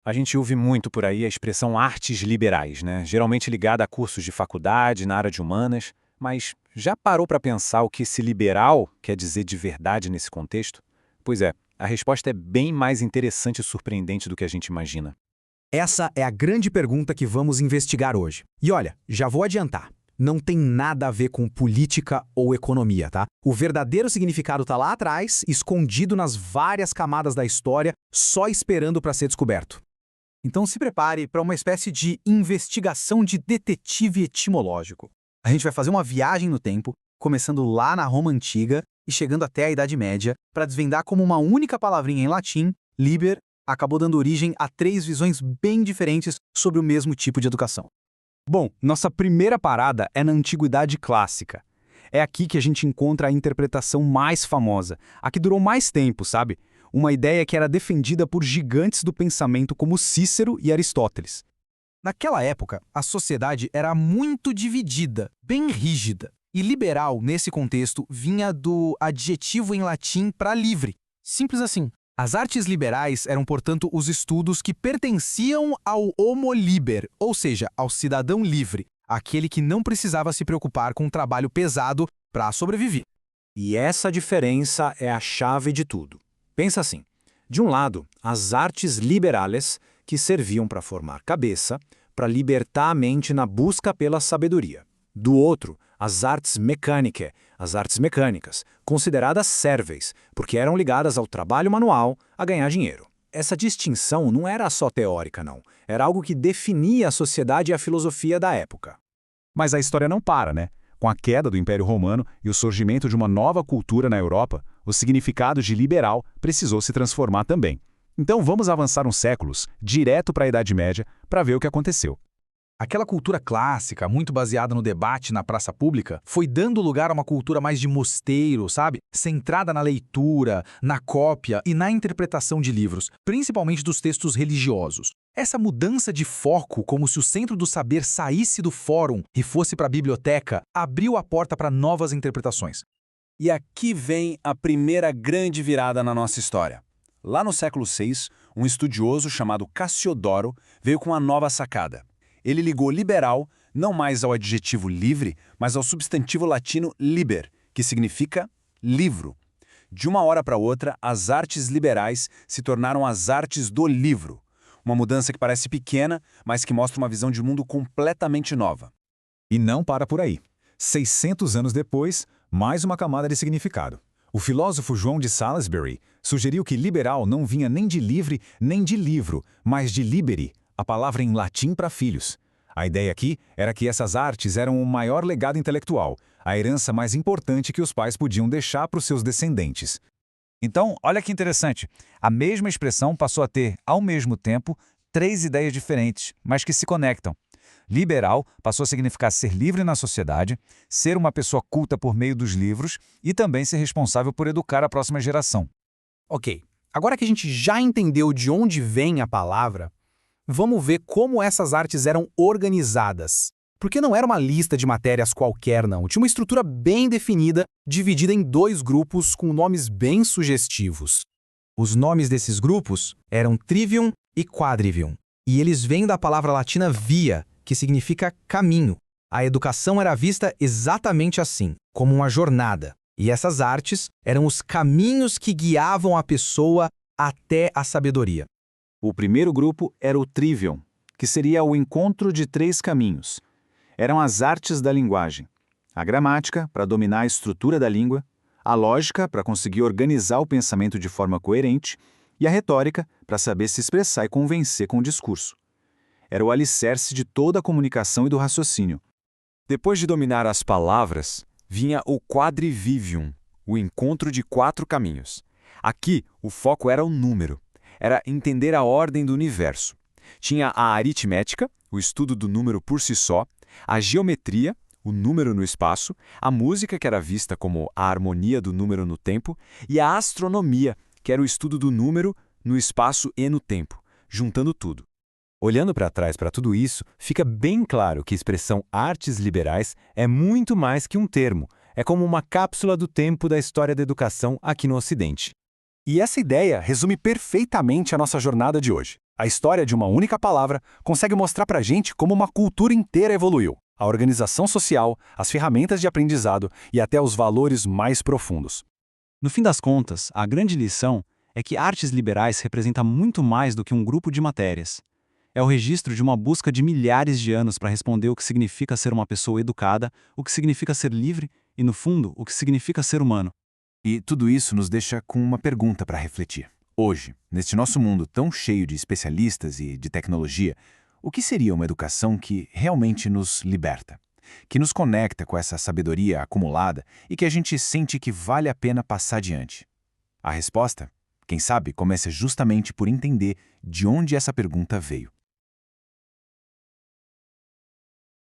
A gente ouve muito por aí a expressão artes liberais, né? Geralmente ligada a cursos de faculdade na área de humanas, mas já parou para pensar o que esse liberal quer dizer de verdade nesse contexto? Pois é, a resposta é bem mais interessante e surpreendente do que a gente imagina. Essa é a grande pergunta que vamos investigar hoje. E olha, já vou adiantar. Não tem nada a ver com política ou economia, tá? O verdadeiro significado está lá atrás, escondido nas várias camadas da história, só esperando para ser descoberto. Então se prepare para uma espécie de investigação de detetive etimológico. A gente vai fazer uma viagem no tempo, começando lá na Roma Antiga e chegando até a Idade Média, para desvendar como uma única palavrinha em latim, liber, acabou dando origem a três visões bem diferentes sobre o mesmo tipo de educação. Bom, nossa primeira parada é na Antiguidade Clássica. É aqui que a gente encontra a interpretação mais famosa, a que durou mais tempo, sabe? Uma ideia que era defendida por gigantes do pensamento como Cícero e Aristóteles. Naquela época, a sociedade era muito dividida, bem rígida. E liberal, nesse contexto, vinha do adjetivo em latim para livre. Simples assim. As artes liberais eram, portanto, os estudos que pertenciam ao homo liber, ou seja, ao cidadão livre, aquele que não precisava se preocupar com um trabalho pesado para sobreviver. E essa diferença é a chave de tudo. Pensa assim, de um lado, as artes liberales, que serviam para formar cabeça, para libertar a mente na busca pela sabedoria. Do outro, as artes mecânicas, consideradas sérveis, porque eram ligadas ao trabalho manual, a ganhar dinheiro. Essa distinção não era só teórica, não. Era algo que definia a sociedade e a filosofia da época. Mas a história não para, né? Com a queda do Império Romano e o surgimento de uma nova cultura na Europa, o significado de liberal precisou se transformar também. Então vamos avançar uns séculos, direto para a Idade Média, para ver o que aconteceu. Aquela cultura clássica, muito baseada no debate na praça pública, foi dando lugar a uma cultura mais de mosteiro, sabe? Centrada na leitura, na cópia e na interpretação de livros, principalmente dos textos religiosos. Essa mudança de foco, como se o centro do saber saísse do fórum e fosse para a biblioteca, abriu a porta para novas interpretações. E aqui vem a primeira grande virada na nossa história. Lá no século VI, um estudioso chamado Cassiodoro veio com uma nova sacada. Ele ligou liberal não mais ao adjetivo livre, mas ao substantivo latino liber, que significa livro. De uma hora para outra, as artes liberais se tornaram as artes do livro. Uma mudança que parece pequena, mas que mostra uma visão de mundo completamente nova. E não para por aí. 600 anos depois, mais uma camada de significado. O filósofo João de Salisbury sugeriu que liberal não vinha nem de livre nem de livro, mas de liberi, a palavra em latim para filhos. A ideia aqui era que essas artes eram o maior legado intelectual, a herança mais importante que os pais podiam deixar para os seus descendentes. Então, olha que interessante. A mesma expressão passou a ter, ao mesmo tempo, três ideias diferentes, mas que se conectam. Liberal passou a significar ser livre na sociedade, ser uma pessoa culta por meio dos livros e também ser responsável por educar a próxima geração. Ok, agora que a gente já entendeu de onde vem a palavra, vamos ver como essas artes eram organizadas. Porque não era uma lista de matérias qualquer, não. Tinha uma estrutura bem definida, dividida em dois grupos com nomes bem sugestivos. Os nomes desses grupos eram trivium e quadrivium. E eles vêm da palavra latina via, que significa caminho. A educação era vista exatamente assim, como uma jornada. E essas artes eram os caminhos que guiavam a pessoa até a sabedoria. O primeiro grupo era o trivium, que seria o encontro de três caminhos. Eram as artes da linguagem. A gramática, para dominar a estrutura da língua, a lógica, para conseguir organizar o pensamento de forma coerente, e a retórica, para saber se expressar e convencer com o discurso. Era o alicerce de toda a comunicação e do raciocínio. Depois de dominar as palavras, vinha o quadrivium, o encontro de quatro caminhos. Aqui, o foco era o número. Era entender a ordem do universo. Tinha a aritmética, o estudo do número por si só, a geometria, o número no espaço, a música, que era vista como a harmonia do número no tempo, e a astronomia, que era o estudo do número no espaço e no tempo, juntando tudo. Olhando para trás para tudo isso, fica bem claro que a expressão artes liberais é muito mais que um termo. É como uma cápsula do tempo da história da educação aqui no Ocidente. E essa ideia resume perfeitamente a nossa jornada de hoje. A história de uma única palavra consegue mostrar pra gente como uma cultura inteira evoluiu. A organização social, as ferramentas de aprendizado e até os valores mais profundos. No fim das contas, a grande lição é que artes liberais representa muito mais do que um grupo de matérias. É o registro de uma busca de milhares de anos para responder o que significa ser uma pessoa educada, o que significa ser livre e, no fundo, o que significa ser humano. E tudo isso nos deixa com uma pergunta para refletir. Hoje, neste nosso mundo tão cheio de especialistas e de tecnologia, o que seria uma educação que realmente nos liberta? Que nos conecta com essa sabedoria acumulada e que a gente sente que vale a pena passar adiante? A resposta, quem sabe, começa justamente por entender de onde essa pergunta veio.